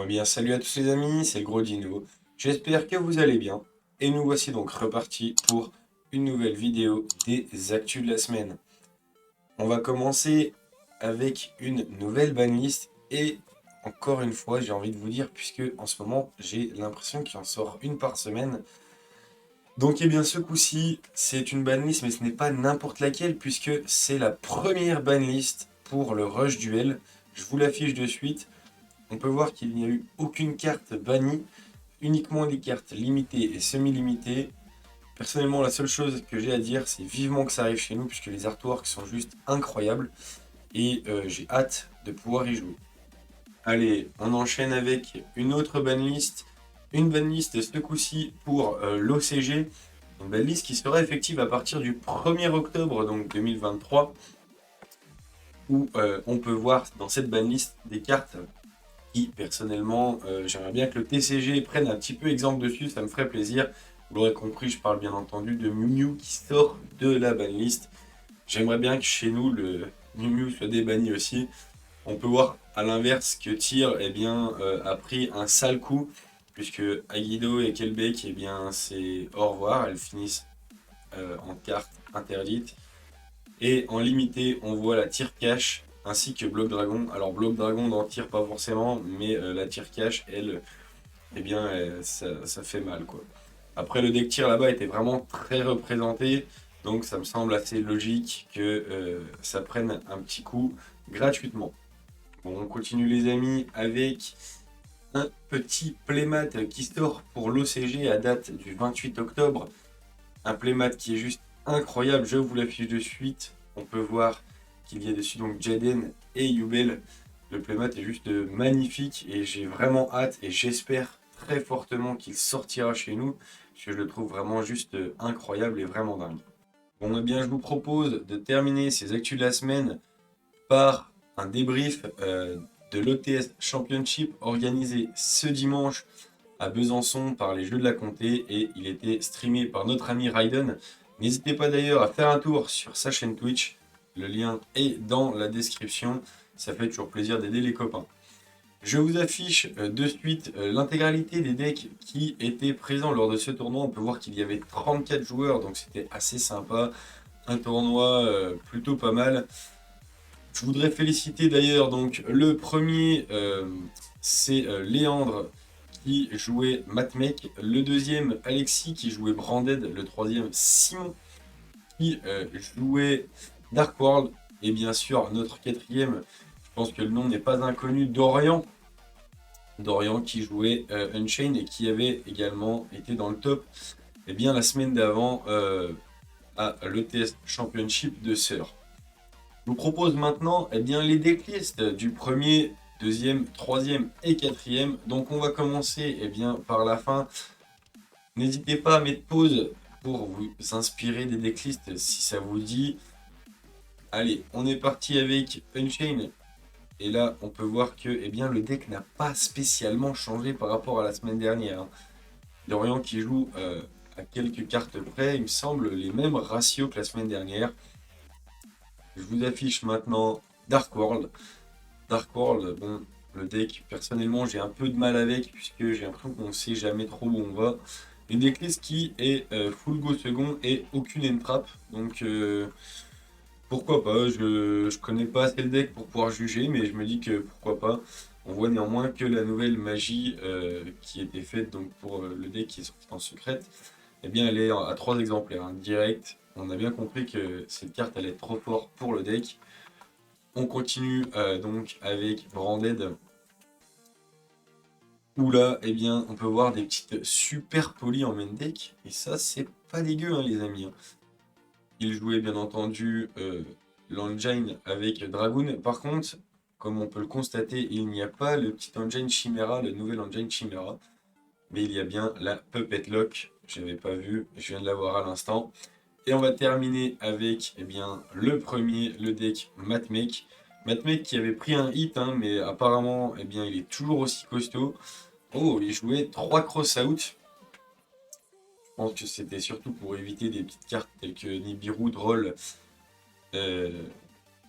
Bon, eh bien, salut à tous les amis, c'est le Gros Dino. J'espère que vous allez bien. Et nous voici donc repartis pour une nouvelle vidéo des actus de la semaine. On va commencer avec une nouvelle banlist. Et encore une fois, j'ai envie de vous dire, puisque en ce moment, j'ai l'impression qu'il en sort une par semaine. Donc, eh bien, ce coup-ci, c'est une banlist, mais ce n'est pas n'importe laquelle, puisque c'est la première banlist pour le Rush Duel. Je vous l'affiche de suite. On peut voir qu'il n'y a eu aucune carte bannie, uniquement des cartes limitées et semi-limitées. Personnellement, la seule chose que j'ai à dire, c'est vivement que ça arrive chez nous, puisque les artworks sont juste incroyables, et j'ai hâte de pouvoir y jouer. Allez, on enchaîne avec une autre banlist, une banlist ce coup-ci pour l'OCG, une banlist qui sera effective à partir du 1er octobre donc 2023, où on peut voir dans cette banlist des cartes qui, personnellement, j'aimerais bien que le TCG prenne un petit peu exemple dessus, ça me ferait plaisir. Vous l'aurez compris, je parle bien entendu de Mew Mew qui sort de la banlist. J'aimerais bien que chez nous, le Mew Mew soit débanni aussi. On peut voir à l'inverse que Tyr eh bien, a pris un sale coup, puisque Aguido et Kelbeck, eh bien, c'est au revoir, elles finissent en carte interdite. Et en limité, on voit la tire cache ainsi que Bloc Dragon. Alors Bloc Dragon n'en tire pas forcément, mais la tire cache, elle, eh bien, ça fait mal quoi. Après, le deck tir là-bas était vraiment très représenté, donc ça me semble assez logique que ça prenne un petit coup gratuitement. Bon, on continue les amis avec un petit playmat qui sort pour l'OCG à date du 28 octobre. Un playmat qui est juste incroyable, je vous l'affiche de suite. On peut voir qu'il y a dessus donc Jaden et Yubel. Le playmat est juste magnifique et j'ai vraiment hâte et j'espère très fortement qu'il sortira chez nous parce que je le trouve vraiment juste incroyable et vraiment dingue. Bon, eh bien, je vous propose de terminer ces actus de la semaine par un débrief de l'OTS Championship organisé ce dimanche à Besançon par les Jeux de la Comté et il était streamé par notre ami Raiden. N'hésitez pas d'ailleurs à faire un tour sur sa chaîne Twitch, le lien est dans la description, ça fait toujours plaisir d'aider les copains. Je vous affiche de suite l'intégralité des decks qui étaient présents lors de ce tournoi. On peut voir qu'il y avait 34 joueurs, donc c'était assez sympa. Un tournoi plutôt pas mal. Je voudrais féliciter d'ailleurs donc le premier, c'est Léandre qui jouait Matmec, le deuxième Alexis qui jouait Branded, le troisième Simon qui jouait Dark World, et bien sûr notre quatrième, je pense que le nom n'est pas inconnu, Dorian. Dorian qui jouait Unchained et qui avait également été dans le top et bien, la semaine d'avant à l'ETS Championship de Sœur. Je vous propose maintenant bien, les decklists du premier, deuxième, troisième et quatrième. Donc on va commencer bien, par la fin. N'hésitez pas à mettre pause pour vous inspirer des decklists si ça vous dit. Allez, on est parti avec Unchained. Et là, on peut voir que bien, le deck n'a pas spécialement changé par rapport à la semaine dernière. Dorian qui joue à quelques cartes près, il me semble, les mêmes ratios que la semaine dernière. Je vous affiche maintenant Dark World. Dark World, bon, le deck, personnellement, j'ai un peu de mal avec, puisque j'ai l'impression qu'on ne sait jamais trop où on va. Une decklist qui est full go second et aucune entrap, donc pourquoi pas, je connais pas assez le deck pour pouvoir juger, mais je me dis que pourquoi pas. On voit néanmoins que la nouvelle magie qui était faite donc pour le deck qui est sorti en secrète, eh bien elle est à 3 exemplaires, hein, direct. On a bien compris que cette carte allait être trop fort pour le deck. On continue donc avec Branded, où là, eh bien, on peut voir des petites super polies en main deck, et ça, c'est pas dégueu, hein, les amis. Hein. Il jouait bien entendu l'engine avec Dragoon. Par contre, comme on peut le constater, il n'y a pas le petit engine Chimera, le nouvel engine Chimera, mais il y a bien la Puppet Lock. Je n'avais pas vu, je viens de la voir à l'instant. Et on va terminer avec eh bien, le premier, le deck Matmec. Matmec qui avait pris un hit, hein, mais apparemment eh bien, il est toujours aussi costaud. Oh, il jouait 3 cross-out. Je pense que c'était surtout pour éviter des petites cartes telles que Nibiru, Droll euh,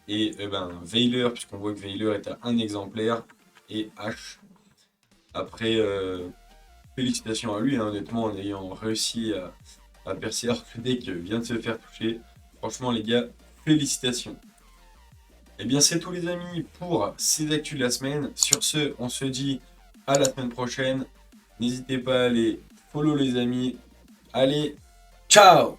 et ben, Veiler, puisqu'on voit que Veiler est à un exemplaire, et H. Après, félicitations à lui, hein, honnêtement, en ayant réussi à percer alors que le deck vient de se faire toucher. Franchement, les gars, félicitations. Et bien, c'est tout, les amis, pour ces actus de la semaine. Sur ce, on se dit à la semaine prochaine. N'hésitez pas à aller follow, les amis. Allez, ciao!